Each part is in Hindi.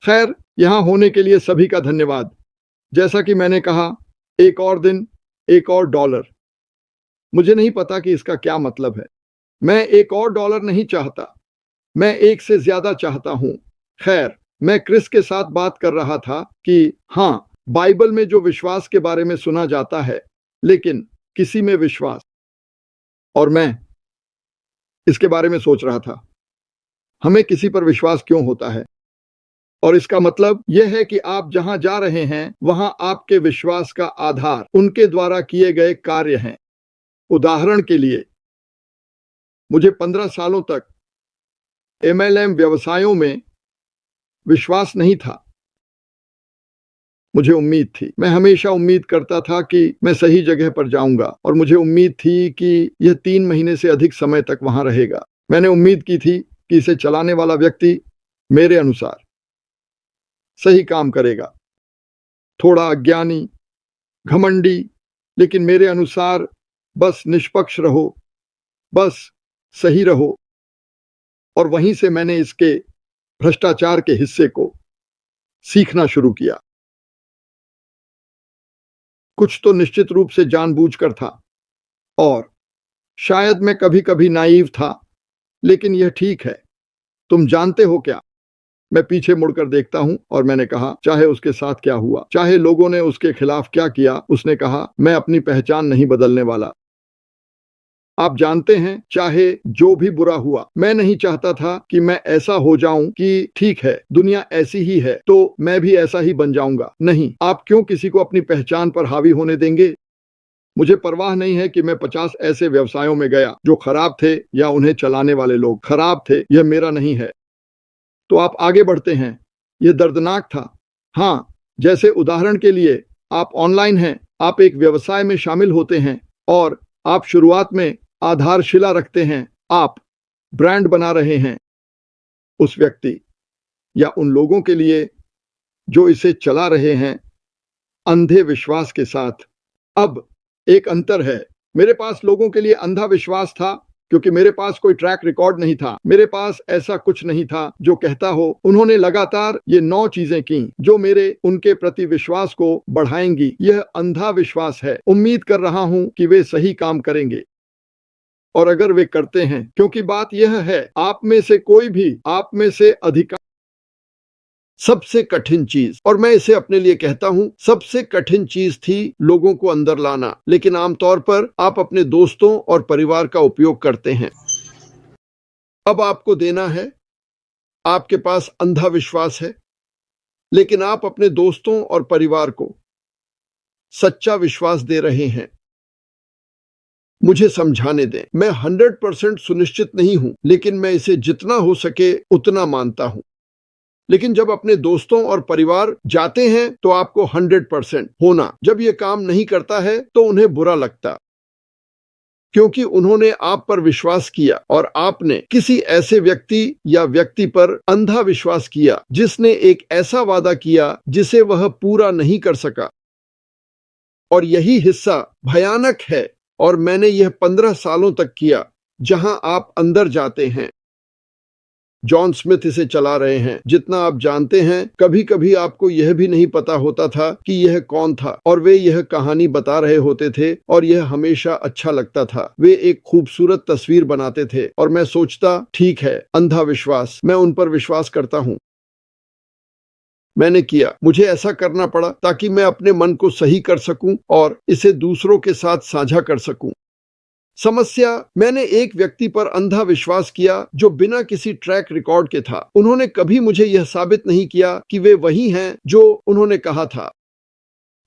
खैर, यहाँ होने के लिए सभी का धन्यवाद। जैसा कि मैंने कहा, एक और दिन, एक और डॉलर। मुझे नहीं पता कि इसका क्या मतलब है। मैं एक और डॉलर नहीं चाहता, मैं एक से ज्यादा चाहता हूँ। खैर, मैं क्रिस के साथ बात कर रहा था कि हाँ, बाइबल में जो विश्वास के बारे में सुना जाता है, लेकिन किसी में विश्वास। और मैं इसके बारे में सोच रहा था, हमें किसी पर विश्वास क्यों होता है? और इसका मतलब यह है कि आप जहां जा रहे हैं, वहां आपके विश्वास का आधार उनके द्वारा किए गए कार्य हैं। उदाहरण के लिए, मुझे 15 सालों तक एमएलएम व्यवसायों में विश्वास नहीं था। मुझे उम्मीद थी, मैं हमेशा उम्मीद करता था कि मैं सही जगह पर जाऊंगा, और मुझे उम्मीद थी कि यह 3 महीने से अधिक समय तक वहां रहेगा। मैंने उम्मीद की थी कि इसे चलाने वाला व्यक्ति मेरे अनुसार सही काम करेगा। थोड़ा अज्ञानी, घमंडी, लेकिन मेरे अनुसार बस निष्पक्ष रहो, बस सही रहो। और वहीं से मैंने इसके भ्रष्टाचार के हिस्से को सीखना शुरू किया। कुछ तो निश्चित रूप से जानबूझकर था, और शायद मैं कभी-कभी नाइव था, लेकिन यह ठीक है। तुम जानते हो क्या? मैं पीछे मुड़कर देखता हूं और मैंने कहा, चाहे उसके साथ क्या हुआ, चाहे लोगों ने उसके खिलाफ क्या किया, उसने कहा, मैं अपनी पहचान नहीं बदलने वाला। आप जानते हैं, चाहे जो भी बुरा हुआ, मैं नहीं चाहता था कि मैं ऐसा हो जाऊं कि ठीक है, दुनिया ऐसी ही है, तो मैं भी ऐसा ही बन जाऊंगा। नहीं, आप क्यों किसी को अपनी पहचान पर हावी होने देंगे? मुझे परवाह नहीं है कि मैं 50 ऐसे व्यवसायों में गया जो खराब थे, या उन्हें चलाने वाले लोग खराब थे, यह मेरा नहीं है। तो आप आगे बढ़ते हैं। यह दर्दनाक था। हाँ, जैसे उदाहरण के लिए, आप ऑनलाइन हैं, आप एक व्यवसाय में शामिल होते हैं, और आप शुरुआत में आधारशिला रखते हैं, आप ब्रांड बना रहे हैं उस व्यक्ति या उन लोगों के लिए जो इसे चला रहे हैं, अंधे विश्वास के साथ। अब एक अंतर है। मेरे पास लोगों के लिए अंधा विश्वास था, क्योंकि मेरे पास कोई ट्रैक रिकॉर्ड नहीं था। मेरे पास ऐसा कुछ नहीं था जो कहता हो उन्होंने लगातार ये 9 चीजें की जो मेरे उनके प्रति विश्वास को बढ़ाएंगी। यह अंधा विश्वास है। उम्मीद कर रहा हूं कि वे सही काम करेंगे, और अगर वे करते हैं, क्योंकि बात यह है, आप में से कोई भी, आप में से अधिक, सबसे कठिन चीज, और मैं इसे अपने लिए कहता हूं, सबसे कठिन चीज थी लोगों को अंदर लाना। लेकिन आमतौर पर आप अपने दोस्तों और परिवार का उपयोग करते हैं। अब आपको देना है, आपके पास अंधा विश्वास है, लेकिन आप अपने दोस्तों और परिवार को सच्चा विश्वास दे रहे हैं। मुझे समझाने दें, मैं 100% सुनिश्चित नहीं हूं, लेकिन मैं इसे जितना हो सके उतना मानता हूं। लेकिन जब अपने दोस्तों और परिवार जाते हैं तो आपको 100% होना। जब यह काम नहीं करता है तो उन्हें बुरा लगता, क्योंकि उन्होंने आप पर विश्वास किया और आपने किसी ऐसे व्यक्ति या व्यक्ति पर अंधा विश्वास किया जिसने एक ऐसा वादा किया जिसे वह पूरा नहीं कर सका। और यही हिस्सा भयानक है, और मैंने यह 15 सालों तक किया। जहां आप अंदर जाते हैं, जॉन स्मिथ इसे चला रहे हैं। जितना आप जानते हैं, कभी कभी आपको यह भी नहीं पता होता था कि यह कौन था, और वे यह कहानी बता रहे होते थे, और यह हमेशा अच्छा लगता था। वे एक खूबसूरत तस्वीर बनाते थे, और मैं सोचता, ठीक है, अंधा विश्वास, मैं उन पर विश्वास करता हूं। मैंने किया, मुझे ऐसा करना पड़ा ताकि मैं अपने मन को सही कर सकूं और इसे दूसरों के साथ साझा कर सकूं। समस्या, मैंने एक व्यक्ति पर अंधा विश्वास किया जो बिना किसी ट्रैक रिकॉर्ड के था। उन्होंने कभी मुझे यह साबित नहीं किया कि वे वही हैं जो उन्होंने कहा था।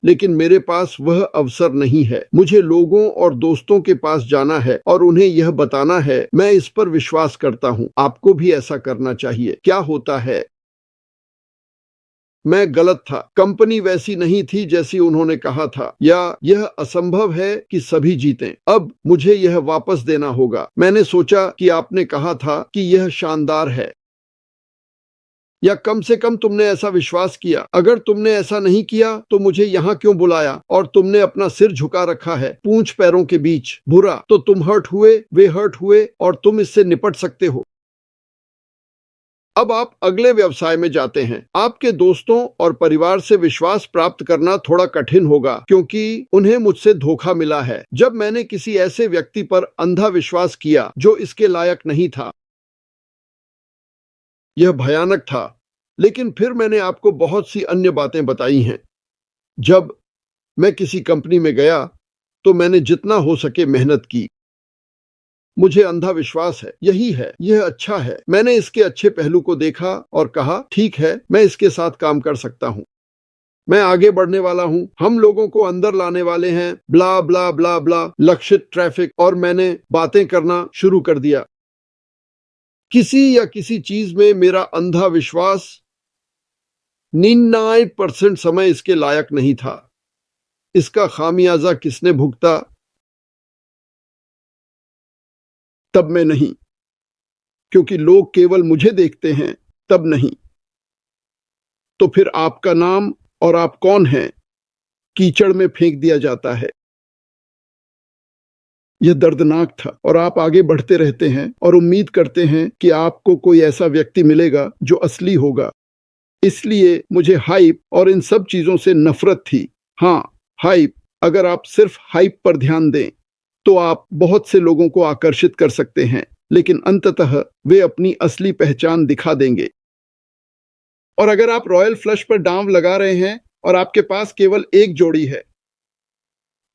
लेकिन मेरे पास वह अवसर नहीं है। मुझे लोगों और दोस्तों के पास जाना है और उन्हें यह बताना है, मैं इस पर विश्वास करता हूं, आपको भी ऐसा करना चाहिए। क्या होता है, मैं गलत था, कंपनी वैसी नहीं थी जैसी उन्होंने कहा था, या यह असंभव है कि सभी जीतें। अब मुझे यह वापस देना होगा। मैंने सोचा कि आपने कहा था कि यह शानदार है, या कम से कम तुमने ऐसा विश्वास किया। अगर तुमने ऐसा नहीं किया तो मुझे यहाँ क्यों बुलाया, और तुमने अपना सिर झुका रखा है पूंछ पैरों के बीच। बुरा, तो तुम हर्ट हुए, वे हर्ट हुए, और तुम इससे निपट सकते हो। अब आप अगले व्यवसाय में जाते हैं। आपके दोस्तों और परिवार से विश्वास प्राप्त करना थोड़ा कठिन होगा क्योंकि उन्हें मुझसे धोखा मिला है। जब मैंने किसी ऐसे व्यक्ति पर अंधा विश्वास किया जो इसके लायक नहीं था, यह भयानक था। लेकिन फिर मैंने आपको बहुत सी अन्य बातें बताई हैं। जब मैं किसी कंपनी में गया तो मैंने जितना हो सके मेहनत की। मुझे अंधा विश्वास है, यही है, यह अच्छा है। मैंने इसके अच्छे पहलू को देखा और कहा, ठीक है, मैं इसके साथ काम कर सकता हूं। मैं आगे बढ़ने वाला हूं। हम लोगों को अंदर लाने वाले हैं, ब्ला ब्ला ब्ला ब्ला, लक्षित ट्रैफिक, और मैंने बातें करना शुरू कर दिया। किसी या किसी चीज में मेरा अंधा विश्वास 99% समय इसके लायक नहीं था। इसका खामियाजा किसने भुगता? तब मैं नहीं, क्योंकि लोग केवल मुझे देखते हैं, तब नहीं। तो फिर आपका नाम और आप कौन हैं कीचड़ में फेंक दिया जाता है। यह दर्दनाक था और आप आगे बढ़ते रहते हैं और उम्मीद करते हैं कि आपको कोई ऐसा व्यक्ति मिलेगा जो असली होगा। इसलिए मुझे हाइप और इन सब चीजों से नफरत थी। हाँ, हाइप। अगर आप सिर्फ हाइप पर ध्यान दें तो आप बहुत से लोगों को आकर्षित कर सकते हैं, लेकिन अंततः वे अपनी असली पहचान दिखा देंगे। और अगर आप रॉयल फ्लश पर दांव लगा रहे हैं और आपके पास केवल एक जोड़ी है,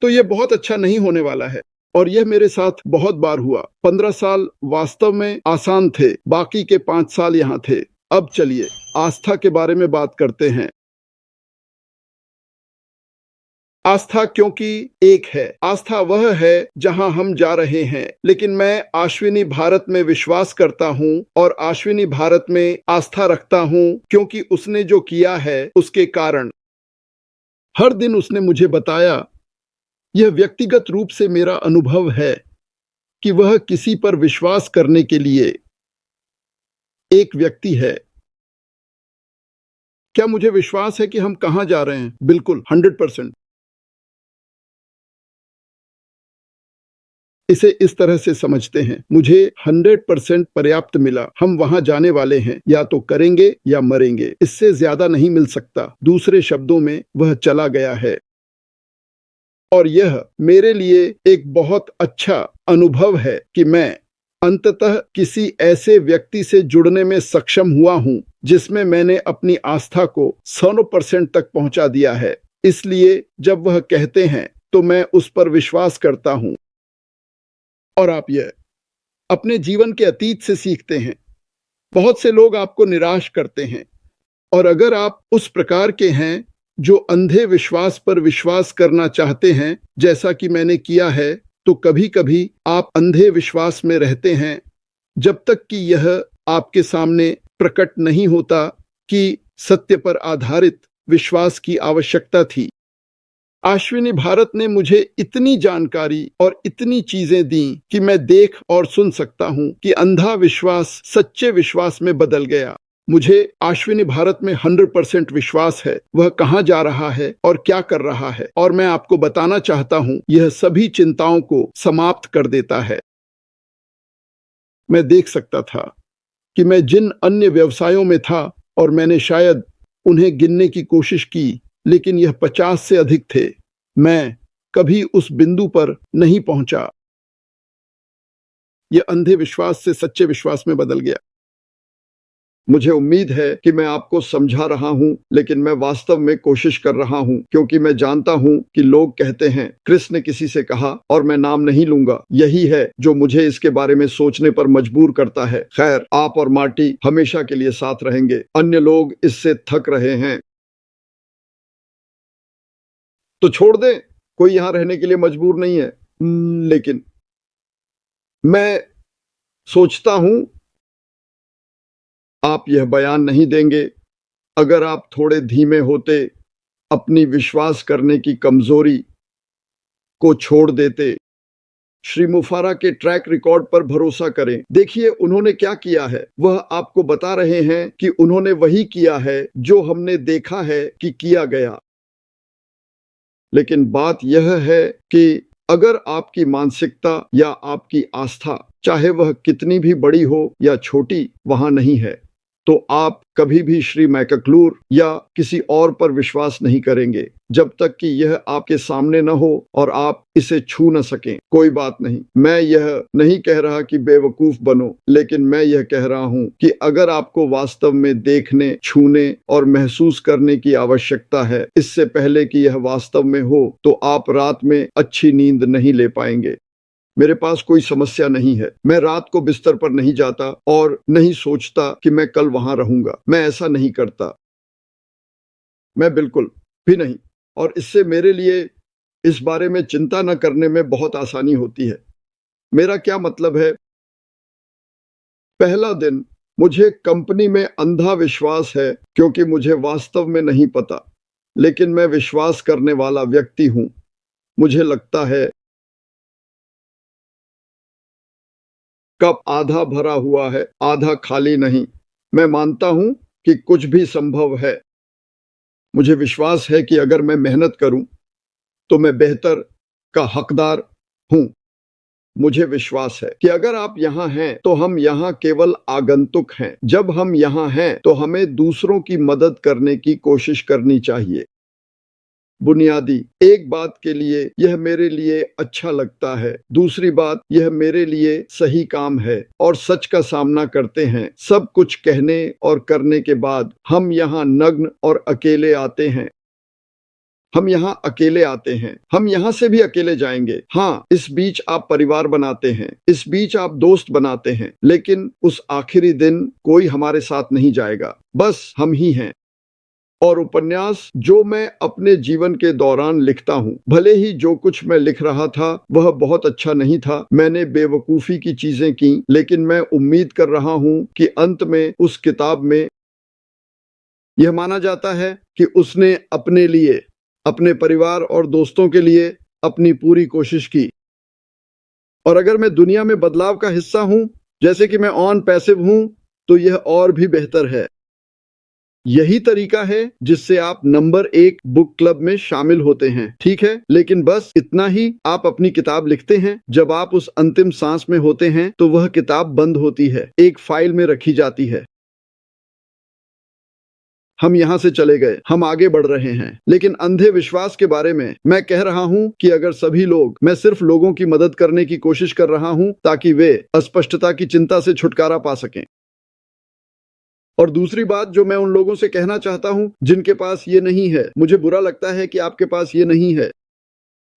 तो यह बहुत अच्छा नहीं होने वाला है। और यह मेरे साथ बहुत बार हुआ। 15 साल वास्तव में आसान थे, बाकी के 5 साल यहां थे। अब चलिए आस्था के बारे में बात करते हैं। आस्था क्योंकि एक है। आस्था वह है जहां हम जा रहे हैं। लेकिन मैं अश्विनी भारत में विश्वास करता हूं और अश्विनी भारत में आस्था रखता हूं क्योंकि उसने जो किया है उसके कारण। हर दिन उसने मुझे बताया, यह व्यक्तिगत रूप से मेरा अनुभव है कि वह किसी पर विश्वास करने के लिए एक व्यक्ति है। क्या मुझे विश्वास है कि हम कहां जा रहे हैं? बिल्कुल, 100%। इसे इस तरह से समझते हैं, मुझे 100% पर्याप्त मिला। हम वहां जाने वाले हैं, या तो करेंगे या मरेंगे। इससे ज्यादा नहीं मिल सकता। दूसरे शब्दों में, वह चला गया है। और यह मेरे लिए एक बहुत अच्छा अनुभव है कि मैं अंततः किसी ऐसे व्यक्ति से जुड़ने में सक्षम हुआ हूं जिसमें मैंने अपनी आस्था को 100% तक पहुंचा दिया है। इसलिए जब वह कहते हैं तो मैं उस पर विश्वास करता हूं। और आप यह अपने जीवन के अतीत से सीखते हैं। बहुत से लोग आपको निराश करते हैं, और अगर आप उस प्रकार के हैं जो अंधे विश्वास पर विश्वास करना चाहते हैं, जैसा कि मैंने किया है, तो कभी कभी आप अंधे विश्वास में रहते हैं जब तक कि यह आपके सामने प्रकट नहीं होता कि सत्य पर आधारित विश्वास की आवश्यकता थी। अश्विनी भारत ने मुझे इतनी जानकारी और इतनी चीजें दी कि मैं देख और सुन सकता हूं कि अंधा विश्वास सच्चे विश्वास में बदल गया। मुझे अश्विनी भारत में 100% विश्वास है। वह कहां जा रहा है और क्या कर रहा है, और मैं आपको बताना चाहता हूं, यह सभी चिंताओं को समाप्त कर देता है। मैं देख सकता था कि मैं जिन अन्य व्यवसायों में था, और मैंने शायद उन्हें गिनने की कोशिश की, लेकिन यह 50 से अधिक थे, मैं कभी उस बिंदु पर नहीं पहुंचा। यह अंधे विश्वास से सच्चे विश्वास में बदल गया। मुझे उम्मीद है कि मैं आपको समझा रहा हूं, लेकिन मैं वास्तव में कोशिश कर रहा हूं, क्योंकि मैं जानता हूं कि लोग कहते हैं, क्रिस ने किसी से कहा, और मैं नाम नहीं लूंगा। यही है जो मुझे इसके बारे में सोचने पर मजबूर करता है। खैर, आप और मार्टी हमेशा के लिए साथ रहेंगे। अन्य लोग इससे थक रहे हैं, तो छोड़ दें। कोई यहां रहने के लिए मजबूर नहीं है। लेकिन मैं सोचता हूं आप यह बयान नहीं देंगे अगर आप थोड़े धीमे होते, अपनी विश्वास करने की कमजोरी को छोड़ देते। श्री मुफारा के ट्रैक रिकॉर्ड पर भरोसा करें। देखिए उन्होंने क्या किया है। वह आपको बता रहे हैं कि उन्होंने वही किया है जो हमने देखा है कि किया गया। लेकिन बात यह है कि अगर आपकी मानसिकता या आपकी आस्था, चाहे वह कितनी भी बड़ी हो या छोटी, वहां नहीं है, तो आप कभी भी श्री मैकक्लूर या किसी और पर विश्वास नहीं करेंगे जब तक कि यह आपके सामने न हो और आप इसे छू न सकें। कोई बात नहीं, मैं यह नहीं कह रहा कि बेवकूफ बनो, लेकिन मैं यह कह रहा हूं कि अगर आपको वास्तव में देखने, छूने और महसूस करने की आवश्यकता है इससे पहले कि यह वास्तव में हो, तो आप रात में अच्छी नींद नहीं ले पाएंगे। मेरे पास कोई समस्या नहीं है, मैं रात को बिस्तर पर नहीं जाता और नहीं सोचता कि मैं कल वहां रहूंगा। मैं ऐसा नहीं करता, मैं बिल्कुल भी नहीं। और इससे मेरे लिए इस बारे में चिंता न करने में बहुत आसानी होती है। मेरा क्या मतलब है, पहला दिन मुझे कंपनी में अंधा विश्वास है क्योंकि मुझे वास्तव में नहीं पता, लेकिन मैं विश्वास करने वाला व्यक्ति हूं। मुझे लगता है कप आधा भरा हुआ है, आधा खाली नहीं। मैं मानता हूं कि कुछ भी संभव है। मुझे विश्वास है कि अगर मैं मेहनत करूं तो मैं बेहतर का हकदार हूं। मुझे विश्वास है कि अगर आप यहाँ हैं तो हम यहाँ केवल आगंतुक हैं। जब हम यहाँ हैं तो हमें दूसरों की मदद करने की कोशिश करनी चाहिए। बुनियादी एक बात के लिए यह मेरे लिए अच्छा लगता है, दूसरी बात यह मेरे लिए सही काम है और सच का सामना करते हैं। सब कुछ कहने और करने के बाद हम यहाँ नग्न और अकेले आते हैं। हम यहाँ अकेले आते हैं, हम यहाँ से भी अकेले जाएंगे। हाँ, इस बीच आप परिवार बनाते हैं, इस बीच आप दोस्त बनाते हैं, लेकिन उस आखिरी दिन कोई हमारे साथ नहीं जाएगा, बस हम ही हैं। और उपन्यास जो मैं अपने जीवन के दौरान लिखता हूँ, भले ही जो कुछ मैं लिख रहा था वह बहुत अच्छा नहीं था, मैंने बेवकूफ़ी की चीजें की, लेकिन मैं उम्मीद कर रहा हूँ कि अंत में उस किताब में यह माना जाता है कि उसने अपने लिए, अपने परिवार और दोस्तों के लिए अपनी पूरी कोशिश की। और अगर मैं दुनिया में बदलाव का हिस्सा हूं, जैसे कि मैं ऑन पैसिव हूं, तो यह और भी बेहतर है। यही तरीका है जिससे आप नंबर 1 बुक क्लब में शामिल होते हैं, ठीक है? लेकिन बस इतना ही, आप अपनी किताब लिखते हैं। जब आप उस अंतिम सांस में होते हैं तो वह किताब बंद होती है, एक फाइल में रखी जाती है। हम यहाँ से चले गए, हम आगे बढ़ रहे हैं। लेकिन अंधे विश्वास के बारे में मैं कह रहा हूँ कि अगर सभी लोग, मैं सिर्फ लोगों की मदद करने की कोशिश कर रहा हूँ ताकि वे अस्पष्टता की चिंता से छुटकारा पा सकें। और दूसरी बात जो मैं उन लोगों से कहना चाहता हूँ जिनके पास ये नहीं है, मुझे बुरा लगता है कि आपके पास ये नहीं है।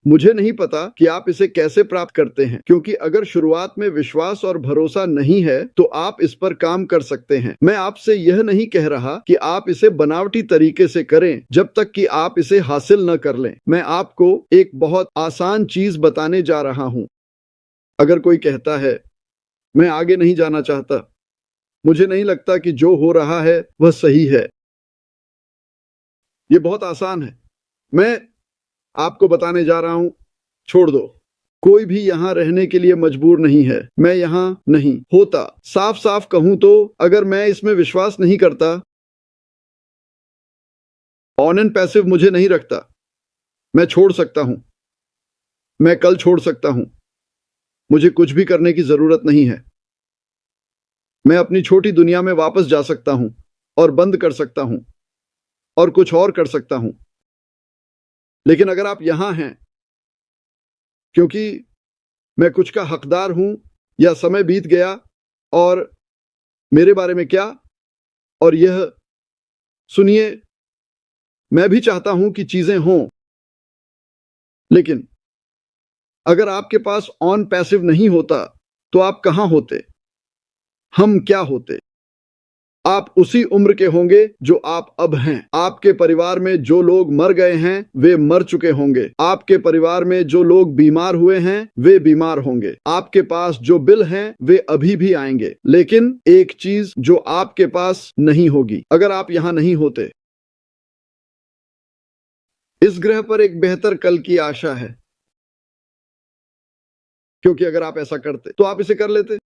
मुझे नहीं पता कि आप इसे कैसे प्राप्त करते हैं, क्योंकि अगर शुरुआत में विश्वास और भरोसा नहीं है तो आप इस पर काम कर सकते हैं। मैं आपसे यह नहीं कह रहा कि आप इसे बनावटी तरीके से करें जब तक कि आप इसे हासिल न कर लें। मैं आपको एक बहुत आसान चीज बताने जा रहा हूं। अगर कोई कहता है मैं आगे नहीं जाना चाहता, मुझे नहीं लगता कि जो हो रहा है वह सही है, ये बहुत आसान है। मैं आपको बताने जा रहा हूं, छोड़ दो। कोई भी यहां रहने के लिए मजबूर नहीं है। मैं यहां नहीं होता। साफ साफ कहूं तो अगर मैं इसमें विश्वास नहीं करता, ऑन एंड पैसिव मुझे नहीं रखता। मैं छोड़ सकता हूं, मैं कल छोड़ सकता हूं। मुझे कुछ भी करने की जरूरत नहीं है। मैं अपनी छोटी दुनिया में वापस जा सकता हूं और बंद कर सकता हूं और कुछ और कर सकता हूं। लेकिन अगर आप यहां हैं क्योंकि मैं कुछ का हकदार हूं या समय बीत गया और मेरे बारे में क्या, और यह सुनिए, मैं भी चाहता हूं कि चीजें हों, लेकिन अगर आपके पास ऑन पैसिव नहीं होता तो आप कहां होते? हम क्या होते? आप उसी उम्र के होंगे जो आप अब हैं। आपके परिवार में जो लोग मर गए हैं वे मर चुके होंगे। आपके परिवार में जो लोग बीमार हुए हैं वे बीमार होंगे। आपके पास जो बिल हैं वे अभी भी आएंगे। लेकिन एक चीज जो आपके पास नहीं होगी अगर आप यहां नहीं होते, इस ग्रह पर एक बेहतर कल की आशा है। क्योंकि अगर आप ऐसा करते तो आप इसे कर लेते।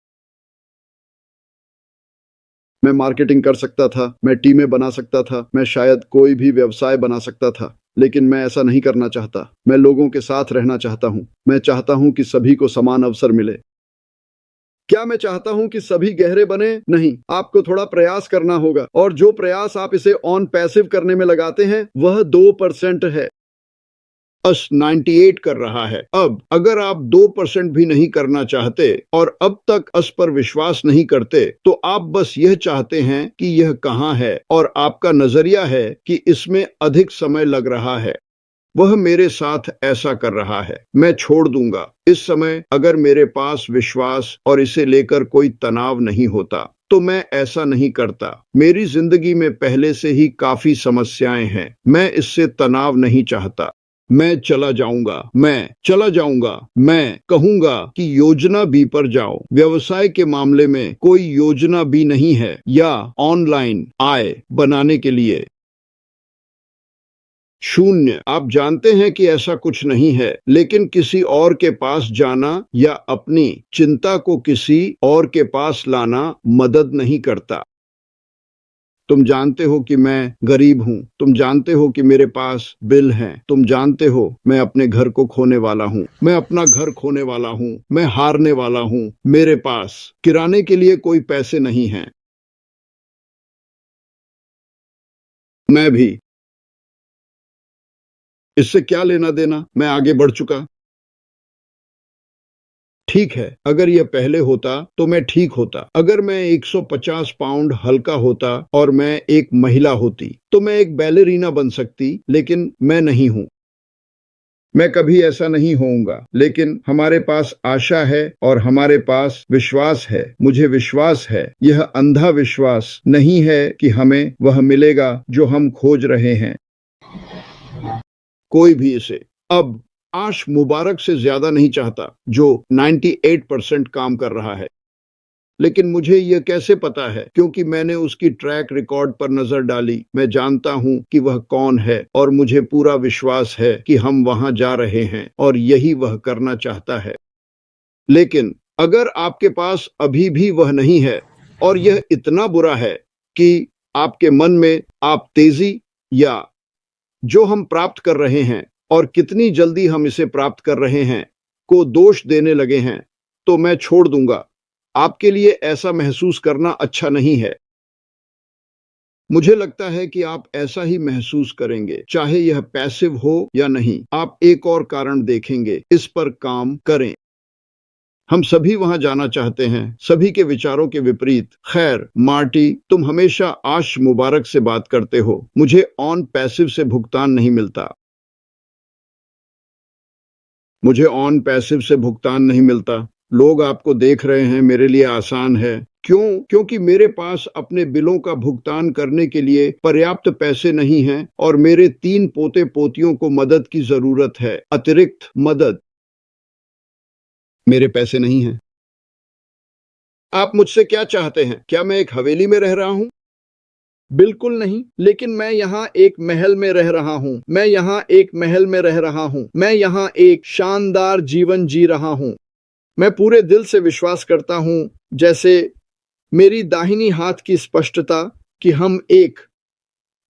मैं मार्केटिंग कर सकता था, मैं टीमें बना सकता था, मैं शायद कोई भी व्यवसाय बना सकता था, लेकिन मैं ऐसा नहीं करना चाहता। मैं लोगों के साथ रहना चाहता हूं। मैं चाहता हूं कि सभी को समान अवसर मिले। क्या मैं चाहता हूं कि सभी गहरे बने? नहीं, आपको थोड़ा प्रयास करना होगा, और जो प्रयास आप इसे ऑन पैसिव करने में लगाते हैं वह 2% है। अस 98 कर रहा है। अब अगर आप 2% भी नहीं करना चाहते और अब तक अस पर विश्वास नहीं करते, तो आप बस यह चाहते हैं कि यह कहां है, और आपका नजरिया है कि इसमें अधिक समय लग रहा है। वह मेरे साथ ऐसा कर रहा है, मैं छोड़ दूंगा। इस समय अगर मेरे पास विश्वास और इसे लेकर कोई तनाव नहीं होता तो मैं ऐसा नहीं करता। मेरी जिंदगी में पहले से ही काफी समस्याएं हैं, मैं इससे तनाव नहीं चाहता। मैं चला जाऊंगा। मैं कहूंगा कि योजना बी पर जाओ। व्यवसाय के मामले में कोई योजना बी नहीं है, या ऑनलाइन आय बनाने के लिए 0। आप जानते हैं कि ऐसा कुछ नहीं है, लेकिन किसी और के पास जाना या अपनी चिंता को किसी और के पास लाना मदद नहीं करता। तुम जानते हो कि मैं गरीब हूं, तुम जानते हो कि मेरे पास बिल हैं, तुम जानते हो मैं अपने घर को खोने वाला हूं, मैं अपना घर खोने वाला हूं, मैं हारने वाला हूं, मेरे पास किराने के लिए कोई पैसे नहीं हैं। मैं भी। इससे क्या लेना देना, मैं आगे बढ़ चुका। ठीक है, अगर यह पहले होता तो मैं ठीक होता। अगर मैं 150 पाउंड हल्का होता और मैं एक महिला होती तो मैं एक बैलेरीना बन सकती, लेकिन मैं नहीं हूं। मैं कभी ऐसा नहीं होऊंगा, लेकिन हमारे पास आशा है और हमारे पास विश्वास है। मुझे विश्वास है, यह अंधा विश्वास नहीं है कि हमें वह मिलेगा जो हम खोज रहे हैं। कोई भी इसे अब आश मुबारक से ज्यादा नहीं चाहता, जो 98% काम कर रहा है। लेकिन मुझे यह कैसे पता है? क्योंकि मैंने उसकी ट्रैक रिकॉर्ड पर नजर डाली। मैं जानता हूं कि वह कौन है, और मुझे पूरा विश्वास है कि हम वहां जा रहे हैं और यही वह करना चाहता है। लेकिन अगर आपके पास अभी भी वह नहीं है, और यह इतना बुरा है कि आपके मन में आप तेजी या जो हम प्राप्त कर रहे हैं और कितनी जल्दी हम इसे प्राप्त कर रहे हैं को दोष देने लगे हैं, तो मैं छोड़ दूंगा। आपके लिए ऐसा महसूस करना अच्छा नहीं है। मुझे लगता है कि आप ऐसा ही महसूस करेंगे, चाहे यह पैसिव हो या नहीं। आप एक और कारण देखेंगे, इस पर काम करें। हम सभी वहां जाना चाहते हैं, सभी के विचारों के विपरीत। खैर मार्टी, तुम हमेशा आश मुबारक से बात करते हो। मुझे ऑन पैसिव से भुगतान नहीं मिलता। मुझे ऑन पैसिव से भुगतान नहीं मिलता। लोग आपको देख रहे हैं, मेरे लिए आसान है। क्यों? क्योंकि मेरे पास अपने बिलों का भुगतान करने के लिए पर्याप्त पैसे नहीं हैं, और मेरे 3 पोते पोतियों को मदद की जरूरत है, अतिरिक्त मदद। मेरे पैसे नहीं हैं। आप मुझसे क्या चाहते हैं? क्या मैं एक हवेली में रह रहा हूं? बिल्कुल नहीं, लेकिन मैं यहाँ एक महल में रह रहा हूँ। मैं यहाँ एक महल में रह रहा हूँ। मैं यहाँ एक शानदार जीवन जी रहा हूँ। मैं पूरे दिल से विश्वास करता हूँ, जैसे मेरी दाहिनी हाथ की स्पष्टता, कि हम एक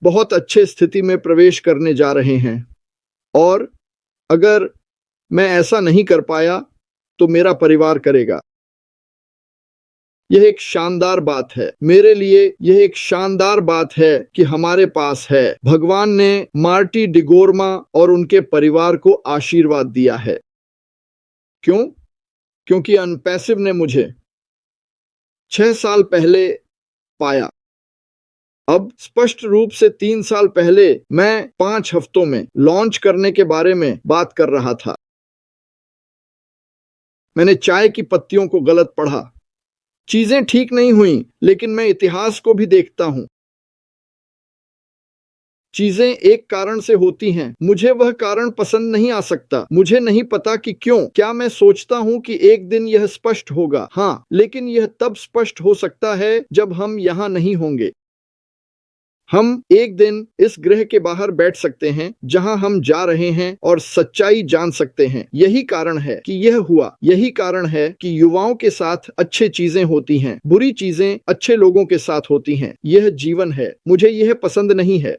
बहुत अच्छे स्थिति में प्रवेश करने जा रहे हैं। और अगर मैं ऐसा नहीं कर पाया तो मेरा परिवार करेगा। यह एक शानदार बात है। मेरे लिए यह एक शानदार बात है कि हमारे पास है। भगवान ने मार्टी डिगोर्मा और उनके परिवार को आशीर्वाद दिया है। क्यों? क्योंकि अनपैसिव ने मुझे 6 साल पहले पाया। अब स्पष्ट रूप से 3 साल पहले मैं 5 हफ्तों में लॉन्च करने के बारे में बात कर रहा था। मैंने चाय की पत्तियों को गलत पढ़ा। चीजें ठीक नहीं हुई, लेकिन मैं इतिहास को भी देखता हूं। चीजें एक कारण से होती हैं। मुझे वह कारण पसंद नहीं आ सकता। मुझे नहीं पता कि क्यों। क्या मैं सोचता हूं कि एक दिन यह स्पष्ट होगा? हाँ, लेकिन यह तब स्पष्ट हो सकता है जब हम यहां नहीं होंगे। हम एक दिन इस ग्रह के बाहर बैठ सकते हैं जहां हम जा रहे हैं, और सच्चाई जान सकते हैं। यही कारण है कि यह हुआ। यही कारण है कि युवाओं के साथ अच्छी चीजें होती हैं, बुरी चीजें अच्छे लोगों के साथ होती हैं। यह जीवन है। मुझे यह पसंद नहीं है।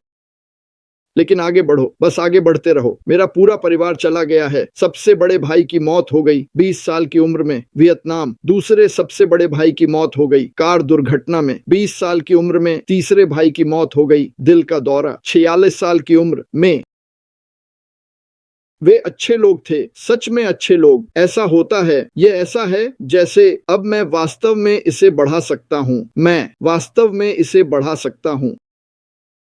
लेकिन आगे बढ़ो, बस आगे बढ़ते रहो। मेरा पूरा परिवार चला गया है। सबसे बड़े भाई की मौत हो गई 20 साल की उम्र में, वियतनाम। दूसरे सबसे बड़े भाई की मौत हो गई कार दुर्घटना में। 20 साल की उम्र में तीसरे भाई की मौत हो गई दिल का दौरा। 46 साल की उम्र में। वे अच्छे लोग थे, सच में अच्छे लोग। ऐसा होता है, ये ऐसा है जैसे अब मैं वास्तव में इसे बढ़ा सकता हूँ। मैं वास्तव में इसे बढ़ा सकता हूँ।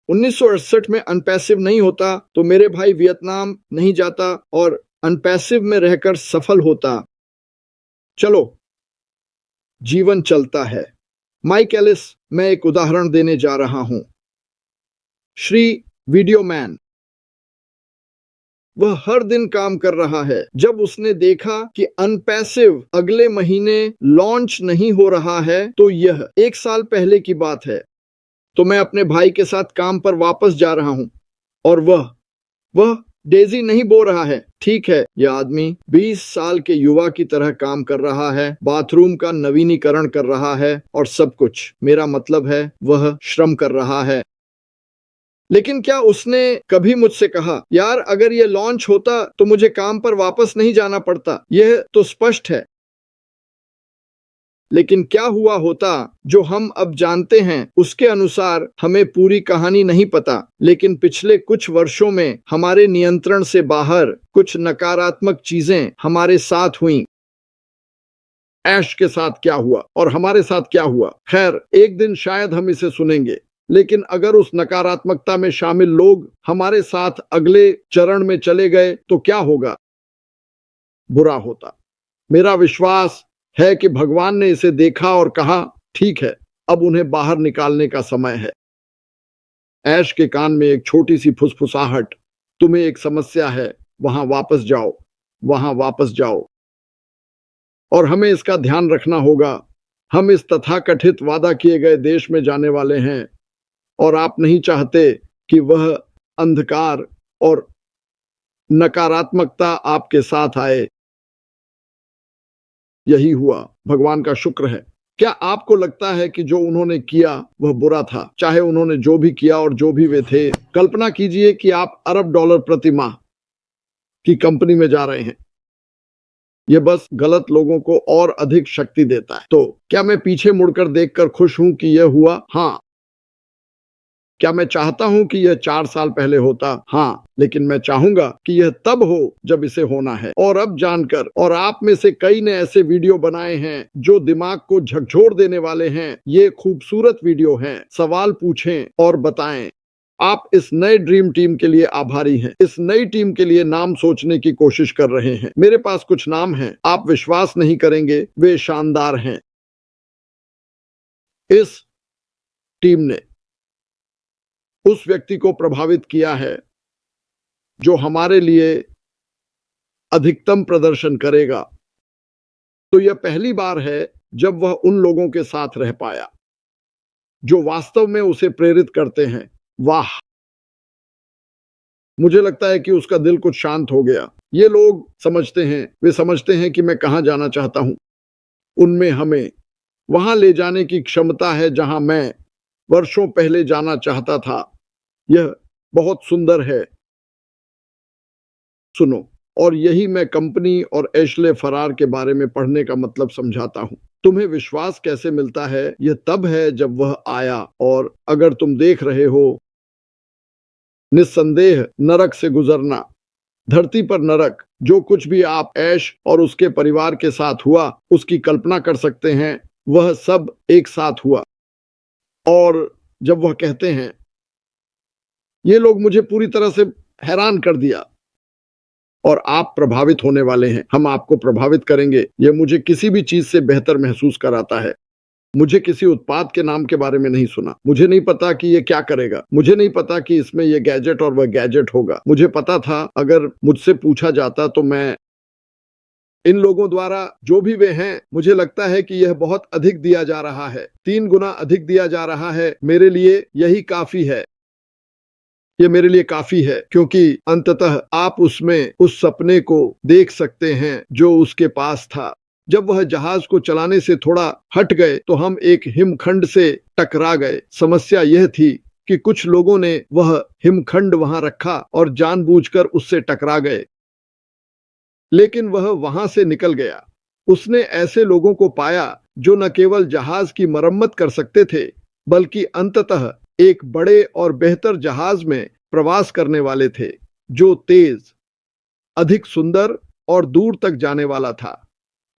1968 में अनपैसिव नहीं होता तो मेरे भाई वियतनाम नहीं जाता और अनपैसिव में रहकर सफल होता। चलो, जीवन चलता है। माइक एलिस, मैं एक उदाहरण देने जा रहा हूं। श्री वीडियो मैन, वह हर दिन काम कर रहा है। जब उसने देखा कि अनपैसिव अगले महीने लॉन्च नहीं हो रहा है, तो यह 1 साल पहले की बात है, तो मैं अपने भाई के साथ काम पर वापस जा रहा हूं और वह डेजी नहीं बो रहा है। ठीक है, यह आदमी 20 साल के युवा की तरह काम कर रहा है, बाथरूम का नवीनीकरण कर रहा है और सब कुछ। मेरा मतलब है, वह श्रम कर रहा है। लेकिन क्या उसने कभी मुझसे कहा, यार अगर यह लॉन्च होता तो मुझे काम पर वापस नहीं जाना पड़ता? यह तो स्पष्ट है। लेकिन क्या हुआ होता जो हम अब जानते हैं उसके अनुसार हमें पूरी कहानी नहीं पता, लेकिन पिछले कुछ वर्षों में हमारे नियंत्रण से बाहर कुछ नकारात्मक चीजें हमारे साथ हुई। ऐश के साथ क्या हुआ और हमारे साथ क्या हुआ, खैर एक दिन शायद हम इसे सुनेंगे। लेकिन अगर उस नकारात्मकता में शामिल लोग हमारे साथ अगले चरण में चले गए तो क्या होगा? बुरा होता। मेरा विश्वास है कि भगवान ने इसे देखा और कहा, ठीक है, अब उन्हें बाहर निकालने का समय है। ऐश के कान में एक छोटी सी फुसफुसाहट, तुम्हें एक समस्या है, वहां वापस जाओ, वहां वापस जाओ। और हमें इसका ध्यान रखना होगा, हम इस तथाकथित वादा किए गए देश में जाने वाले हैं और आप नहीं चाहते कि वह अंधकार और नकारात्मकता आपके साथ आए। यही हुआ, भगवान का शुक्र है। क्या आपको लगता है कि जो उन्होंने किया वह बुरा था? चाहे उन्होंने जो भी किया और जो भी वे थे। कल्पना कीजिए कि आप अरब डॉलर प्रति माह की कंपनी में जा रहे हैं। यह बस गलत लोगों को और अधिक शक्ति देता है। तो क्या मैं पीछे मुड़कर देखकर खुश हूं कि यह हुआ? हाँ। क्या मैं चाहता हूं कि यह 4 साल पहले होता? हाँ, लेकिन मैं चाहूंगा कि यह तब हो जब इसे होना है। और अब जानकर, और आप में से कई ने ऐसे वीडियो बनाए हैं जो दिमाग को झकझोर देने वाले हैं। ये खूबसूरत वीडियो हैं। सवाल पूछें और बताएं। आप इस नए ड्रीम टीम के लिए आभारी हैं। इस नई टीम के लिए नाम सोचने की कोशिश कर रहे हैं। मेरे पास कुछ नाम हैं, आप विश्वास नहीं करेंगे, वे शानदार हैं। इस टीम ने उस व्यक्ति को प्रभावित किया है जो हमारे लिए अधिकतम प्रदर्शन करेगा। तो यह पहली बार है जब वह उन लोगों के साथ रह पाया जो वास्तव में उसे प्रेरित करते हैं। वाह, मुझे लगता है कि उसका दिल कुछ शांत हो गया। ये लोग समझते हैं, वे समझते हैं कि मैं कहां जाना चाहता हूं। उनमें हमें वहां ले जाने की क्षमता है जहां मैं वर्षों पहले जाना चाहता था। यह बहुत सुंदर है। सुनो, और यही मैं कंपनी और एशले फरार के बारे में पढ़ने का मतलब समझाता हूं। तुम्हें विश्वास कैसे मिलता है? यह तब है जब वह आया। और अगर तुम देख रहे हो, निस्संदेह नरक से गुजरना, धरती पर नरक, जो कुछ भी आप ऐश और उसके परिवार के साथ हुआ उसकी कल्पना कर सकते हैं, वह सब एक साथ हुआ। और जब वह कहते हैं, ये लोग मुझे पूरी तरह से हैरान कर दिया और आप प्रभावित होने वाले हैं, हम आपको प्रभावित करेंगे। यह मुझे किसी भी चीज से बेहतर महसूस कराता है। मुझे किसी उत्पाद के नाम के बारे में नहीं सुना। मुझे नहीं पता कि यह क्या करेगा। मुझे नहीं पता कि इसमें यह गैजेट और वह गैजेट होगा। मुझे पता था अगर मुझसे पूछा जाता तो मैं इन लोगों द्वारा, जो भी वे हैं, मुझे लगता है कि यह बहुत अधिक दिया जा रहा है, 3 गुना अधिक दिया जा रहा है। मेरे लिए यही काफी है। यह मेरे लिए काफी है क्योंकि अंततः आप उसमें उस सपने को देख सकते हैं जो उसके पास था। जब वह जहाज को चलाने से थोड़ा हट गए तो हम एक हिमखंड से टकरा गए। समस्या यह थी कि कुछ लोगों ने वह हिमखंड वहां रखा और जानबूझकर उससे टकरा गए, लेकिन वह वहां से निकल गया। उसने ऐसे लोगों को पाया जो न केवल जहाज की मरम्मत कर सकते थे, बल्कि अंततः एक बड़े और बेहतर जहाज में प्रवास करने वाले थे, जो तेज, अधिक सुंदर और दूर तक जाने वाला था।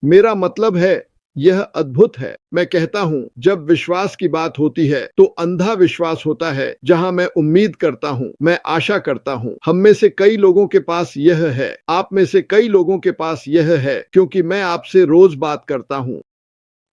मेरा मतलब है, यह अद्भुत है। मैं कहता हूं, जब विश्वास की बात होती है तो अंधा विश्वास होता है। जहां मैं उम्मीद करता हूं, मैं आशा करता हूं। हम में से कई लोगों के पास यह है, आप में से कई लोगों के पास यह है, क्योंकि मैं आपसे रोज बात करता हूं।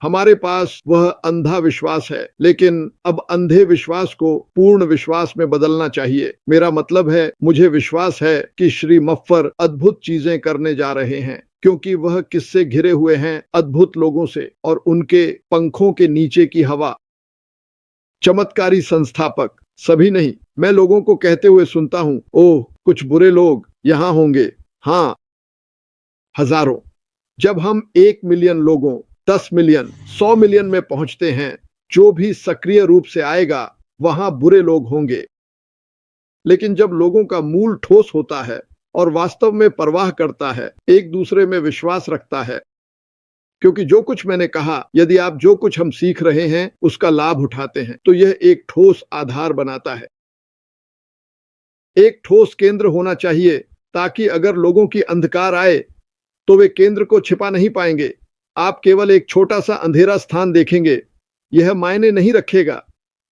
हमारे पास वह अंधा विश्वास है, लेकिन अब अंधे विश्वास को पूर्ण विश्वास में बदलना चाहिए। मेरा मतलब है, मुझे विश्वास है कि श्री मफ्फर अद्भुत चीजें करने जा रहे हैं, क्योंकि वह किससे घिरे हुए हैं? अद्भुत लोगों से, और उनके पंखों के नीचे की हवा। चमत्कारी संस्थापक सभी नहीं। मैं लोगों को कहते हुए सुनता हूं, ओह, कुछ बुरे लोग यहां होंगे। हाँ, हजारों। जब हम 1 मिलियन लोगों, 10 मिलियन, 100 मिलियन में पहुंचते हैं, जो भी सक्रिय रूप से आएगा, वहां बुरे लोग होंगे। लेकिन जब लोगों का मूल ठोस होता है और वास्तव में परवाह करता है, एक दूसरे में विश्वास रखता है, क्योंकि जो कुछ मैंने कहा, यदि आप जो कुछ हम सीख रहे हैं उसका लाभ उठाते हैं, तो यह एक ठोस आधार बनाता है। एक ठोस केंद्र होना चाहिए, ताकि अगर लोगों की अंधकार आए तो वे केंद्र को छिपा नहीं पाएंगे। आप केवल एक छोटा सा अंधेरा स्थान देखेंगे। यह मायने नहीं रखेगा,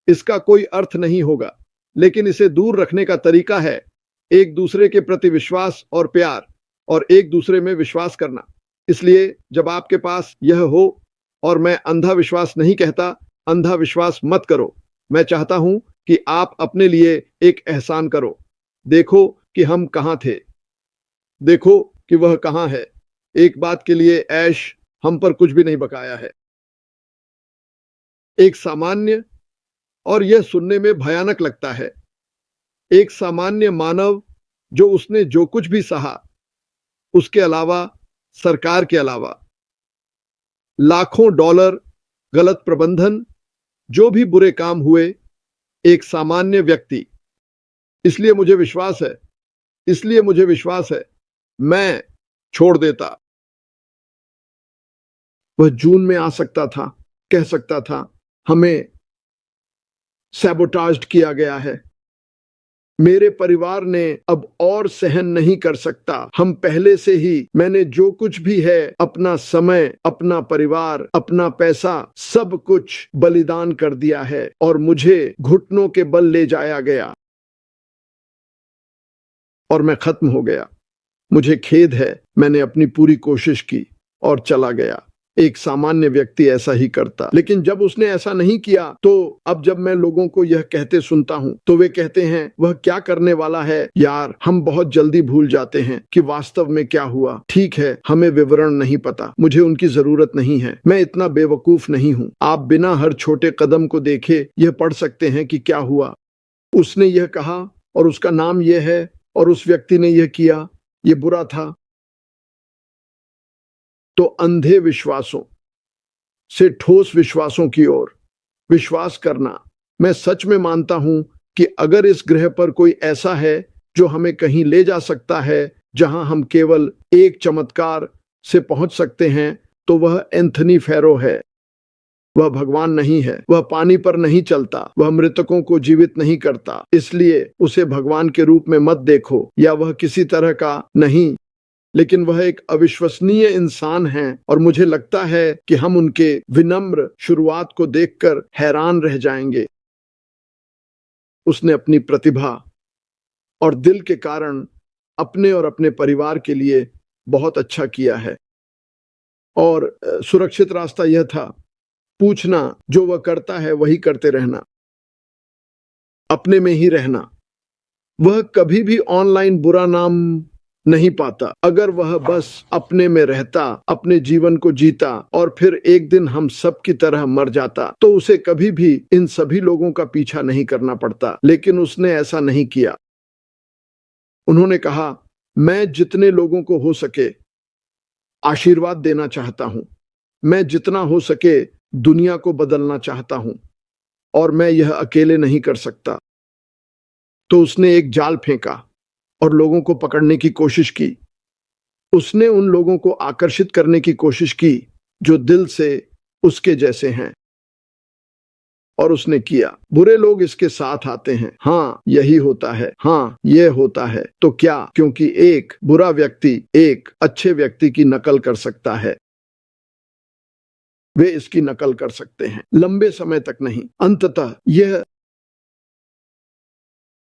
इसका कोई अर्थ नहीं होगा, लेकिन इसे दूर रखने का तरीका है एक दूसरे के प्रति विश्वास और प्यार, और एक दूसरे में विश्वास करना। इसलिए जब आपके पास यह हो, और मैं अंधा विश्वास नहीं कहता, अंधा विश्वास मत करो। मैं चाहता हूं कि आप अपने लिए एक एहसान करो। देखो कि हम कहां थे, देखो कि वह कहां है। एक बात के लिए ऐश हम पर कुछ भी नहीं बकाया है। एक सामान्य, और यह सुनने में भयानक लगता है, एक सामान्य मानव जो उसने जो कुछ भी सहा, उसके अलावा, सरकार के अलावा, लाखों डॉलर गलत प्रबंधन, जो भी बुरे काम हुए, एक सामान्य व्यक्ति। इसलिए मुझे विश्वास है, इसलिए मुझे विश्वास है, मैं छोड़ देता। वह जून में आ सकता था, कह सकता था, हमें सैबोटाज्ड किया गया है, मेरे परिवार ने अब और सहन नहीं कर सकता। हम पहले से ही, मैंने जो कुछ भी है, अपना समय, अपना परिवार, अपना पैसा, सब कुछ बलिदान कर दिया है, और मुझे घुटनों के बल ले जाया गया, और मैं खत्म हो गया। मुझे खेद है, मैंने अपनी पूरी कोशिश की और चला गया। एक सामान्य व्यक्ति ऐसा ही करता, लेकिन जब उसने ऐसा नहीं किया, तो अब जब मैं लोगों को यह कहते सुनता हूं, तो वे कहते हैं, वह क्या करने वाला है? यार, हम बहुत जल्दी भूल जाते हैं कि वास्तव में क्या हुआ। ठीक है, हमें विवरण नहीं पता, मुझे उनकी जरूरत नहीं है, मैं इतना बेवकूफ नहीं हूं। आप बिना हर छोटे कदम को देखे यह पढ़ सकते हैं कि क्या हुआ। उसने यह कहा, और उसका नाम यह है, और उस व्यक्ति ने यह किया, यह बुरा था। तो अंधे विश्वासों से ठोस विश्वासों की ओर विश्वास करना। मैं सच में मानता हूं कि अगर इस ग्रह पर कोई ऐसा है जो हमें कहीं ले जा सकता है जहां हम केवल एक चमत्कार से पहुंच सकते हैं, तो वह एंथनी फैरो है। वह भगवान नहीं है, वह पानी पर नहीं चलता, वह मृतकों को जीवित नहीं करता, इसलिए उसे भगवान के रूप में मत देखो, या वह किसी तरह का नहीं, लेकिन वह एक अविश्वसनीय इंसान है, और मुझे लगता है कि हम उनके विनम्र शुरुआत को देखकर हैरान रह जाएंगे। उसने अपनी प्रतिभा और दिल के कारण अपने और अपने परिवार के लिए बहुत अच्छा किया है, और सुरक्षित रास्ता यह था, पूछना, जो वह करता है वही करते रहना, अपने में ही रहना। वह कभी भी ऑनलाइन बुरा नाम नहीं पाता। अगर वह बस अपने में रहता, अपने जीवन को जीता, और फिर एक दिन हम सब की तरह मर जाता, तो उसे कभी भी इन सभी लोगों का पीछा नहीं करना पड़ता। लेकिन उसने ऐसा नहीं किया। उन्होंने कहा, मैं जितने लोगों को हो सके आशीर्वाद देना चाहता हूं, मैं जितना हो सके दुनिया को बदलना चाहता हूं, और मैं यह अकेले नहीं कर सकता। तो उसने एक जाल फेंका और लोगों को पकड़ने की कोशिश की। उसने उन लोगों को आकर्षित करने की कोशिश की जो दिल से उसके जैसे हैं, और उसने किया। बुरे लोग इसके साथ आते हैं। हाँ, यही होता है। हाँ, यह होता है। तो क्या? क्योंकि एक बुरा व्यक्ति एक अच्छे व्यक्ति की नकल कर सकता है। वे इसकी नकल कर सकते हैं, लंबे समय तक नहीं। अंततः यह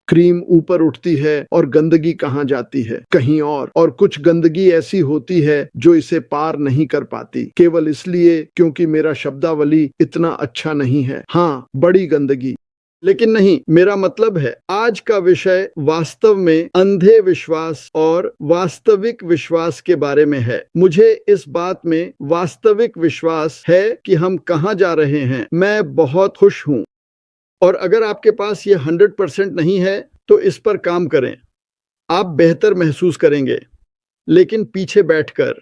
क्रीम ऊपर उठती है और गंदगी कहाँ जाती है? कहीं और कुछ गंदगी ऐसी होती है जो इसे पार नहीं कर पाती, केवल इसलिए क्योंकि मेरा शब्दावली इतना अच्छा नहीं है। हाँ, बड़ी गंदगी। लेकिन नहीं, मेरा मतलब है आज का विषय वास्तव में अंधे विश्वास और वास्तविक विश्वास के बारे में है। मुझे इस बात में वास्तविक विश्वास है कि हम कहाँ जा रहे हैं। मैं बहुत खुश हूँ। और अगर आपके पास ये 100% नहीं है तो इस पर काम करें। आप बेहतर महसूस करेंगे। लेकिन पीछे बैठकर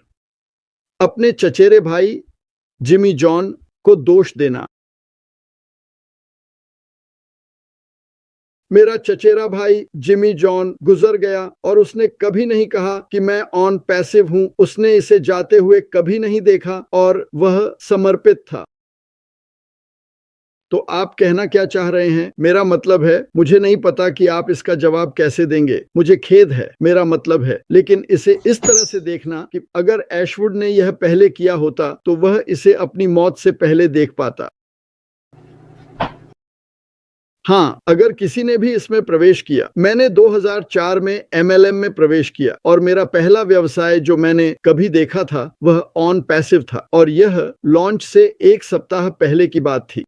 अपने चचेरे भाई जिमी जॉन को दोष देना। मेरा चचेरा भाई जिमी जॉन गुजर गया और उसने कभी नहीं कहा कि मैं ऑन पैसिव हूं। उसने इसे जाते हुए कभी नहीं देखा और वह समर्पित था। तो आप कहना क्या चाह रहे हैं? मेरा मतलब है, मुझे नहीं पता कि आप इसका जवाब कैसे देंगे। मुझे खेद है, मेरा मतलब है। लेकिन इसे इस तरह से देखना कि अगर एशवुड ने यह पहले किया होता तो वह इसे अपनी मौत से पहले देख पाता। हाँ, अगर किसी ने भी इसमें प्रवेश किया। मैंने 2004 में MLM में प्रवेश किया और मेरा पहला व्यवसाय जो मैंने कभी देखा था वह ऑन पैसिव था, और यह लॉन्च से 1 सप्ताह पहले की बात थी।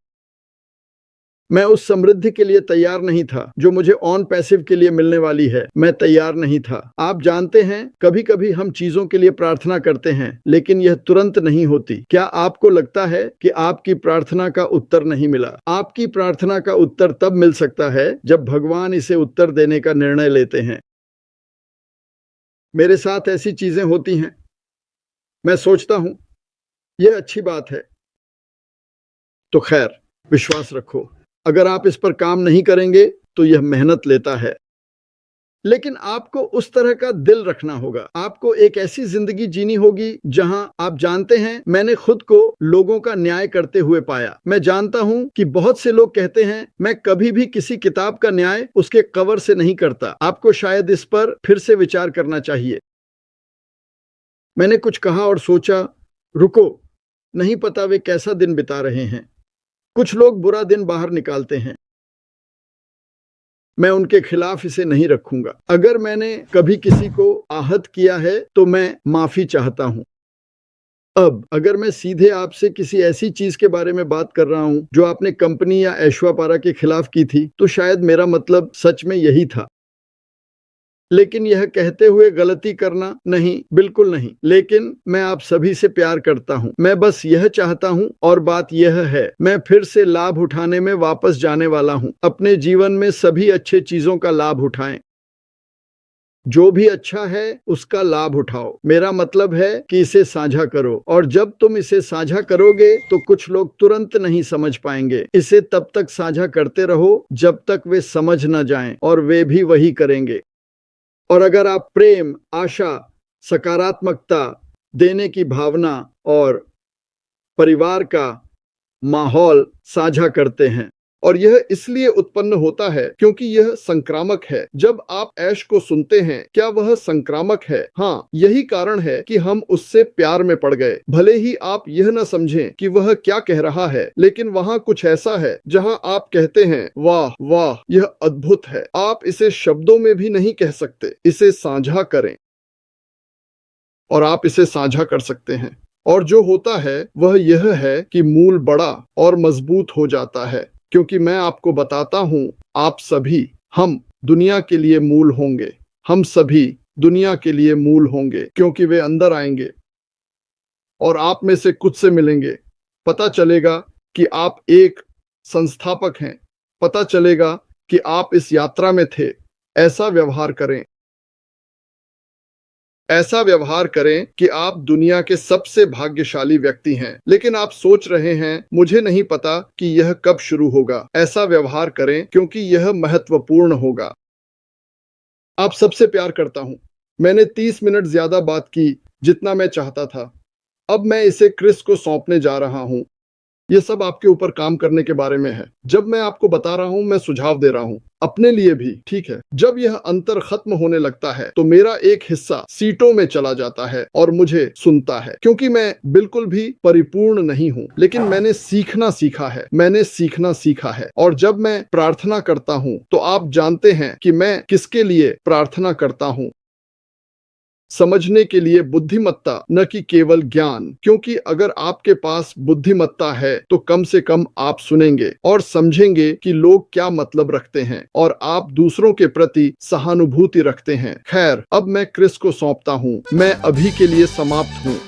मैं उस समृद्धि के लिए तैयार नहीं था जो मुझे ऑन पैसिव के लिए मिलने वाली है। मैं तैयार नहीं था। आप जानते हैं, कभी कभी हम चीजों के लिए प्रार्थना करते हैं लेकिन यह तुरंत नहीं होती। क्या आपको लगता है कि आपकी प्रार्थना का उत्तर नहीं मिला? आपकी प्रार्थना का उत्तर तब मिल सकता है जब भगवान इसे उत्तर देने का निर्णय लेते हैं। मेरे साथ ऐसी चीजें होती हैं। मैं सोचता हूं यह अच्छी बात है। तो खैर, विश्वास रखो। अगर आप इस पर काम नहीं करेंगे तो यह मेहनत लेता है। लेकिन आपको उस तरह का दिल रखना होगा। आपको एक ऐसी जिंदगी जीनी होगी जहां आप जानते हैं, मैंने खुद को लोगों का न्याय करते हुए पाया। मैं जानता हूं कि बहुत से लोग कहते हैं मैं कभी भी किसी किताब का न्याय उसके कवर से नहीं करता। आपको शायद इस पर फिर से विचार करना चाहिए। मैंने कुछ कहा और सोचा, रुको, नहीं पता वे कैसा दिन बिता रहे हैं। कुछ लोग बुरा दिन बाहर निकालते हैं। मैं उनके खिलाफ इसे नहीं रखूंगा। अगर मैंने कभी किसी को आहत किया है तो मैं माफी चाहता हूं। अब अगर मैं सीधे आपसे किसी ऐसी चीज के बारे में बात कर रहा हूं जो आपने कंपनी या ऐश्वर्या के खिलाफ की थी, तो शायद मेरा मतलब सच में यही था। लेकिन यह कहते हुए गलती करना नहीं, बिल्कुल नहीं। लेकिन मैं आप सभी से प्यार करता हूं। मैं बस यह चाहता हूं, और बात यह है, मैं फिर से लाभ उठाने में वापस जाने वाला हूं। अपने जीवन में सभी अच्छे चीजों का लाभ उठाएं। जो भी अच्छा है उसका लाभ उठाओ। मेरा मतलब है कि इसे साझा करो, और जब तुम इसे साझा करोगे तो कुछ लोग तुरंत नहीं समझ पाएंगे। इसे तब तक साझा करते रहो जब तक वे समझ न जाएं, और वे भी वही करेंगे। और अगर आप प्रेम, आशा, सकारात्मकता, देने की भावना और परिवार का माहौल साझा करते हैं, और यह इसलिए उत्पन्न होता है क्योंकि यह संक्रामक है। जब आप ऐश को सुनते हैं, क्या वह संक्रामक है? हाँ, यही कारण है कि हम उससे प्यार में पड़ गए। भले ही आप यह न समझें कि वह क्या कह रहा है, लेकिन वहाँ कुछ ऐसा है जहाँ आप कहते हैं, वाह वाह, यह अद्भुत है। आप इसे शब्दों में भी नहीं कह सकते। इसे साझा करें, और आप इसे साझा कर सकते हैं। और जो होता है वह यह है कि मूल बड़ा और मजबूत हो जाता है, क्योंकि मैं आपको बताता हूं, आप सभी, हम दुनिया के लिए मूल होंगे। हम सभी दुनिया के लिए मूल होंगे, क्योंकि वे अंदर आएंगे और आप में से कुछ से मिलेंगे। पता चलेगा कि आप एक संस्थापक हैं। पता चलेगा कि आप इस यात्रा में थे। ऐसा व्यवहार करें, ऐसा व्यवहार करें कि आप दुनिया के सबसे भाग्यशाली व्यक्ति हैं। लेकिन आप सोच रहे हैं, मुझे नहीं पता कि यह कब शुरू होगा। ऐसा व्यवहार करें क्योंकि यह महत्वपूर्ण होगा। आप सबसे प्यार करता हूँ। मैंने 30 मिनट ज्यादा बात की जितना मैं चाहता था। अब मैं इसे क्रिस को सौंपने जा रहा हूँ। ये सब आपके ऊपर काम करने के बारे में है। जब मैं आपको बता रहा हूँ, मैं सुझाव दे रहा हूँ, अपने लिए भी, ठीक है। जब यह अंतर खत्म होने लगता है तो मेरा एक हिस्सा सीटों में चला जाता है और मुझे सुनता है, क्योंकि मैं बिल्कुल भी परिपूर्ण नहीं हूँ, लेकिन मैंने सीखना सीखा है। और जब मैं प्रार्थना करता हूँ तो आप जानते हैं कि मैं किसके लिए प्रार्थना करता हूँ। समझने के लिए बुद्धिमत्ता, न कि केवल ज्ञान, क्योंकि अगर आपके पास बुद्धिमत्ता है तो कम से कम आप सुनेंगे और समझेंगे कि लोग क्या मतलब रखते हैं और आप दूसरों के प्रति सहानुभूति रखते हैं। खैर, अब मैं क्रिस को सौंपता हूँ। मैं अभी के लिए समाप्त हूँ।